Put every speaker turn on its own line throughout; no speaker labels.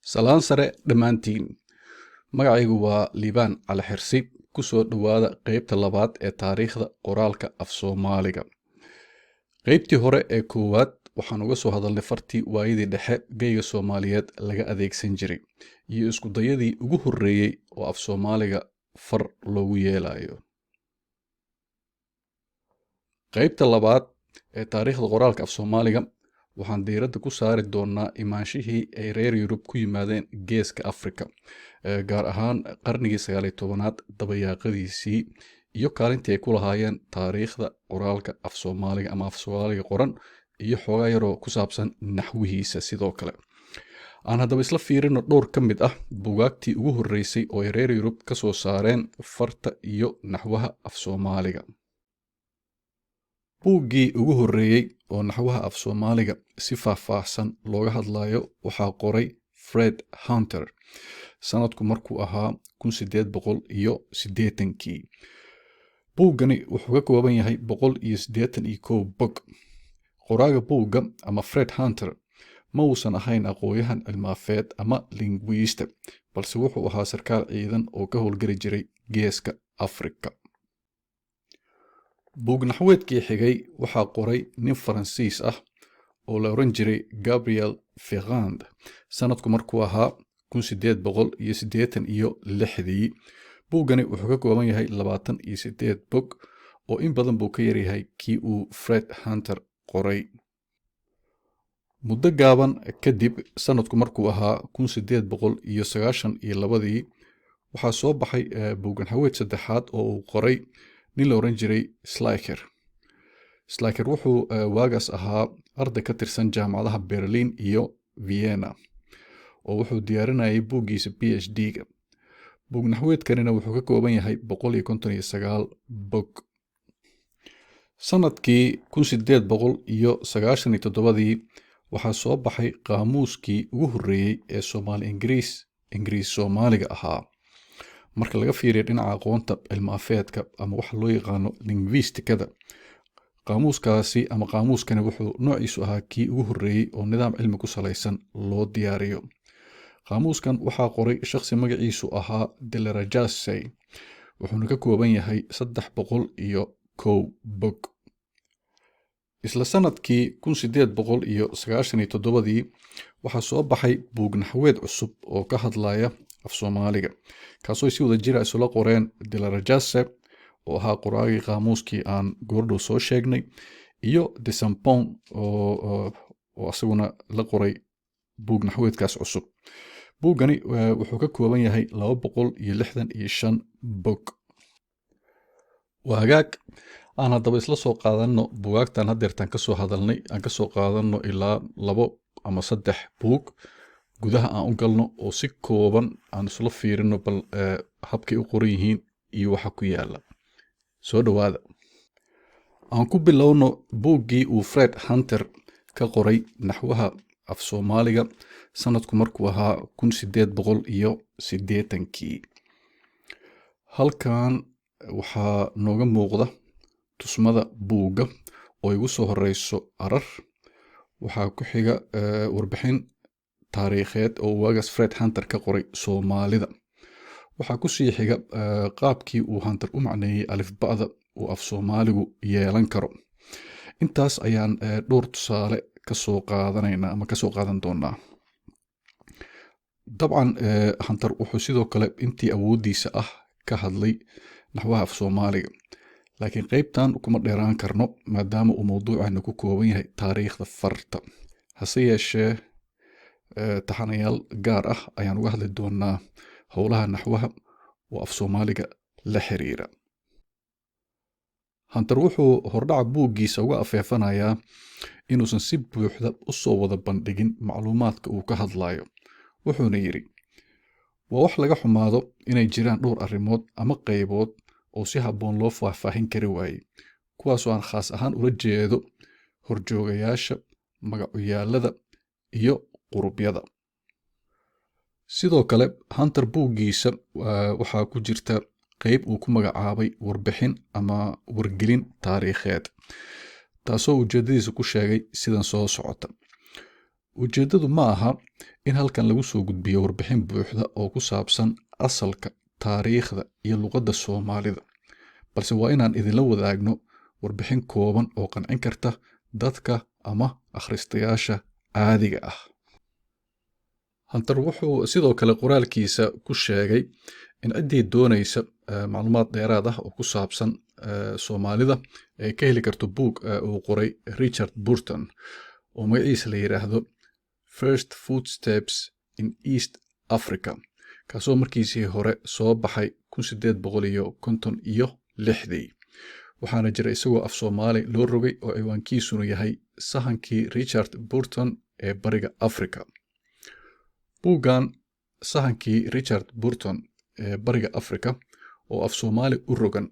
Salaan sare dhammaantiin. Magacaygu waa Liibaan Cali Xirsi. Ku soo dhowaada qaybta labaad ee taariikhda qoraalka af Soomaaliga. Qaybtii hore ee koowaad waxaan uga soo hadalnay fartii waayadii dhexe geyga Soomaaliyeed laga adeegsan jiray iyo isku dayadii ugu horreeyey oo af Soomaaliga far loogu yeelayo. Qaybta labaad ee taariikhda qoraalka af Soomaaliga waxaan diiradda ku saari doonaa imaanshihii ay reer Yurub ku yimaadeen geeska Afrika, gaar ahaan qarnigii 19aad dabayaaqadiisii iyo kaalintii ay ku lahaayeen taariikhda qoraalka af Soomaaliga ama af Soomaaliga qoran iyo xoogaa yaroo ku saabsan naxwihiisa sidoo kale. Aan haddaba isla fiirino dhowr ka mid ah buugaagtii ugu horreysay oo ay reer Yurub ka soo saareen farta iyo naxwaha af Soomaaliga. Buuggii ugu horreeyey oo naxwaha af Soomaaliga si faahfaahsan looga hadlayo waxaa qoray Fred Hunter sanadku markuu ahaa 1880. Buuggani wuxuu ka kooban yahay 181 bog. Qoraaga buugga ama Fred Hunter ma uusan ahayn aqoonyahan cilmaafeed ama linguiste, balse wuxuu ahaa sarkaal ciidan oo ka howlgeli jiray geeska Afrika. Buug naxweedkii xigay waxaa qoray nin Faransiis ah oo la oran jiray Gabriel Ferrand sanadku markuu ahaa 1886. Buuggani wuxuu ka kooban yahay 28 bog oo in badan buu ka yaryahay kii uu Fred Hunter qoray. Muddo gaaban kadib sanadku markuu ahaa 1892 waxaa soo baxay buug naxweed saddexaad oo uu qoray nin la oran jiray Schleicher. Schleicher wuxuu waagaas ahaa arday ka tirsan jaamacadaha Berlin iyo Vienna oo wuxuu diyaarinayay buuggiisa PhD-ga. Buug naxweedkanina wuxuu ka kooban yahay 159 bog. Sanadkii 1897 waxaa soo baxay qaamuuskii ugu horreeyey ee Ingiriis Soomaaliga ahaa. Marka laga fiiriyo dhinaca aqoonta cilmaafeedka ama waxa loo yaqaano linguistikada, qaamuuskaasi ama qaamuuskani wuxuu noociisu ahaa kii ugu horreeyey oo nidaam cilmi ku salaysan loo diyaariyo. Qaamuuskan waxaa qoray shakhsi magaciisu ahaa Delerajase, wuxuuna ka kooban yahay 301 bog. Isla sanadkii 1897 waxaa soo baxay buug naxweed cusub oo ka hadlaya af Soomaaliga, kaasoo si wada jira isula qoreen Delerajase oo ahaa qoraagii qaamuuskii aan goordhow soo sheegnay iyo de Sampon oo asaguna la qoray buug naxweedkaas cusub. Buuggani wuxuu ka kooban yahay 265 bog. Waa hagaag aan haddaba isla soo qaadanno buugaagtan haddeertaan ka soo hadalnay, aan ka soo qaadanno ilaa 2 ama 3 buug gudaha aan u galno oo si kooban aan isla fiirino bal habkay u qoran yihiin iyo waxa ku yaala. Soo dhowaada. Aan ku bilowno buuggii uu Fred Hunter ka qoray naxwaha af Soomaaliga sanadku markuu ahaa 1880. Halkan waxaa nooga muuqda tusmada buugga oo igu soo horeyso arar. Waxaa ku xiga warbixin taariikheed oo waagaas Fred Hunter ka qoray Soomaalida. Waxaa ku sii xiga qaabkii uu Hunter u macneeyay alifba'da uu af Soomaaligu yeelan karo. Intaas ayaan dhowr tusaale ka soo qaadanaynaa ama ka soo qaadan doonaa. Dabcan Hunter wuxuu sidoo kale intii awoodiisa ah ka hadlay naxwaha af Soomaaliga, laakiin qaybtan kuma dheeraan karno maadaama uu mowduucana ku kooban yahay taariikhda farta. Hase yeeshee taxanayaal gaar ah ayaan uga hadli doonaa howlaha naxwaha oo af Soomaaliga la xiriira. Hunter wuxuu hordhaca buuggiisa uga afeefanayaa inuusan si buuxda u soo wada bandhigin macluumaadka uu ka hadlayo. Wuxuuna yidhi, waa wax laga xumaado inay jiraan dhowr arrimood ama qaybood oo si habboon loo faahfaahin kari waayey, kuwaasoo aan khaas ahaan ula jeedo horjoogayaasha, magacuyaallada iyo qurubyada. Sidoo kale Hunter buuggiisa waxaa ku jirta qayb uu ku magacaabay warbixin ama wargelin taariikheed, taasoo ujeedadiisa ku sheegay sidan soo socota. ujeeddadu ma aha in halkan lagu soo gudbiyo warbixin buuxda oo ku saabsan asalka taariikhda iyo luqadda Soomaalida, balse waa inaan idinla wadaagno warbixin kooban oo qancin karta dadka ama akhristayaasha caadiga ah. Hunter wuxuu sidoo kale qoraalkiisa ku sheegay in ciddii doonaysa macluumaad dheeraad ah oo ku saabsan Soomaalida ay ka heli karto buug uu qoray Richard Burton oo magaciisa la yiraahdo First Footsteps in East Africa, kaasoo markiisii hore soo baxay 1856. waxaana jira isagoo af Soomaali loo rogay oo ciwaankiisuna yahay Sahankii Richard Burton ee Bariga Afrika. buuggan Sahankii Richard Burton ee Bariga Afrika oo af Soomaali u rogan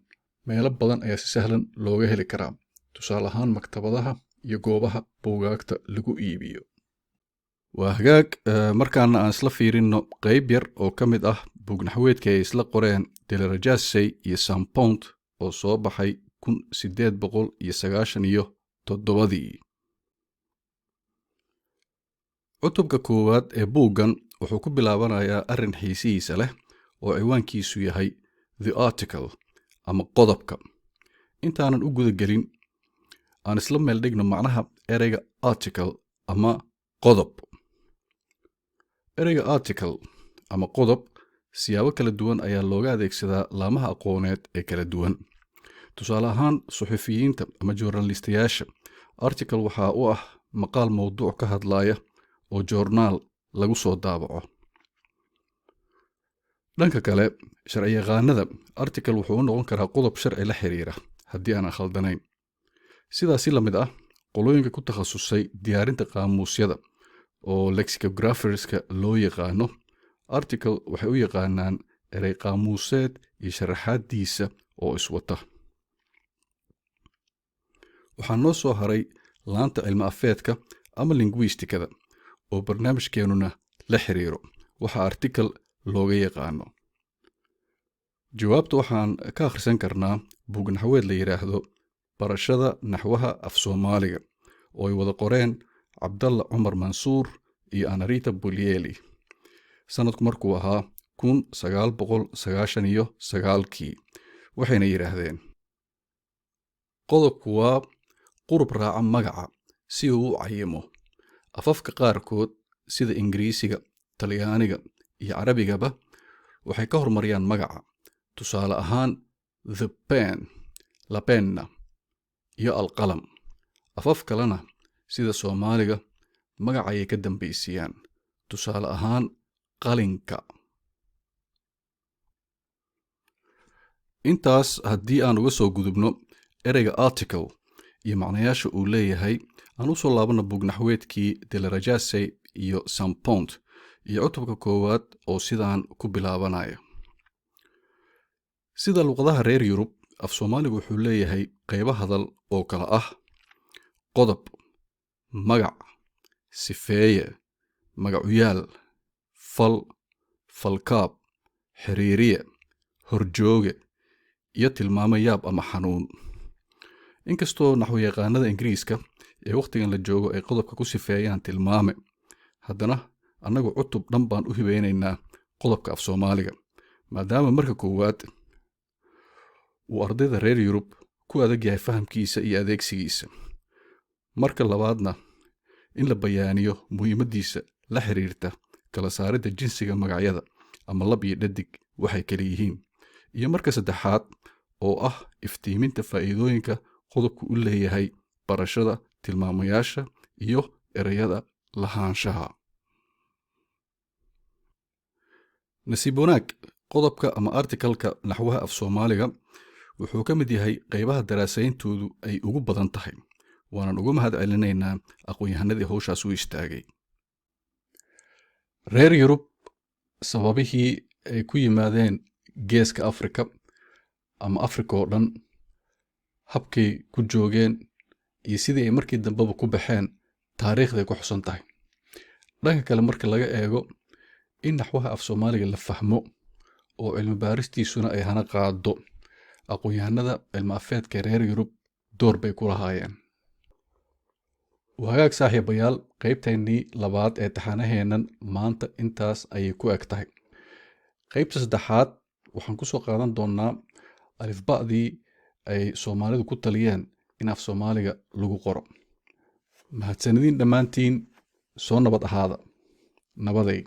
meelo badan ayaa si sahlan looga heli karaa, tusaale ahaan maktabadaha iyo goobaha buugaagta lagu iibiyo. waa hagaag markaana aan isla fiirino qayb yar oo ka mid ah buug naxweedka ay isla qoreen Delerajase iyo Sampont oo soo baxay 1897. cutubka koowaad ee buuggan wuxuu ku bilaabanayaa arrin xiisihiisa leh oo ciwaankiisu yahay The Article ama qodobka. intaanan u guda gelin aan isla meel dhigno macnaha ereyga article ama qodob. ereyga article ama qodob siyaabo kala duwan ayaa looga adeegsadaa laamaha aqooneed ee kala duwan. tusaale ahaan suxufiyiinta ama journalistayaasha, article waxaa u ah maqaal mowduuc ka hadlaya oo joornaal lagu soo daabaco. dhanka kale, sharciyaqaanada, article wuxuu u noqon karaa qodob sharci la xiriira haddii aan khaldanayn. sidaasi la mid ah qolooyinka ku takhasusay diyaarinta qaamuusyada oo lexicographerska loo yaqaano, article waxay u yaqaanaan erey qaamuuseed iyo sharaxaadiisa oo iswata. waxaa noo soo haray laanta cilmi afeedka ama linguistikada oo barnaamijkeenuna la xiriiro waxa article looga yaqaano. jawaabta waxaan ka akhrisan karnaa buug naxweed la yiraahdo Barashada Naxwaha af Soomaaliga oo ay wada qoreen Cabdalla Cumar Mansuur iyo Anarita Bulieli sanadku markuu ahaa 1999. waxayna yiraahdeen: qodobku waa qurub raaca magaca si uu u cayimo. afafka qaarkood sida Ingiriisiga, Talyaaniga iyo Carabigaba waxay ka hormariyaan magaca, tusaale ahaan the pen, la penna iyo alqalam. afaf kalena sida Soomaaliga magaca ayay ka dambaysiiyaan, tusaale ahaan qalinka. intaas haddii aan uga soo gudubno ereyga article iyo macnayaasha uu leeyahay, aan u soo laabano buug naxweedkii Delerajase iyo Sampont iyo cutubka koowaad oo sidaan ku bilaabanaya. sida luqadaha reer Yurub, af Soomaaligu wuxuu leeyahay qaybo hadal oo kala ah qodob, magac, sifeeye, magacuyaal, fal, falkaab, xiriiriye, horjooge iyo tilmaamo yaab ama xanuun. inkastoo naxwayaqaanada Ingiriiska ee waqtigan la joogo ay qodobka ku sifeeyaan tilmaame, haddana annagu cutub dhan baan u hibeynaynaa qodobka af Soomaaliga, maadaama marka koowaad uu ardayda reer Yurub ku adag yahay fahamkiisa iyo adeegsigiisa, marka labaadna in la bayaaniyo muhiimadiisa la xiriirta kala saaridda jinsiga magacyada ama lab iyo dhadig waxay kala yihiin, iyo marka saddexaad oo ah iftiiminta faa'iidooyinka qodobku u leeyahay barashada tilmaamayaasha iyo ereyada lahaanshaha. nasiib wanaag, qodobka ama article-ka naxwaha af Soomaaliga wuxuu ka mid yahay qaybaha daraasayntoodu ay ugu badan tahay, waanan uga mahad celinaynaa aqoon-yahanadii hawshaas u istaagay. reer Yurub sababihii ay ku yimaadeen geeska Afrika ama Afrika oo dhan, habkay ku joogeen iyo sidii ay markii dambeba ku baxeen, taariikhday ku xusan tahay. dhanka kale marka laga eego in naxwaha af Soomaaliga la fahmo oo cilmi baaristiisuna ay hana qaado, aqoon-yahanada cilmi afeedka reer Yurub door bay ku lahaayeen. وهاك saaxiibayaal qaybteennii labaad ee taxanaheennan maanta intaas ayay ku eg tahay qaybta saddexaad waxaan ku soo qaadan doonnaa alifba'dii ay soomaalidu ku taliyeen in af soomaaliga lagu qoro mahadsanidin dhammaantiin soo nabad ahaada nabaday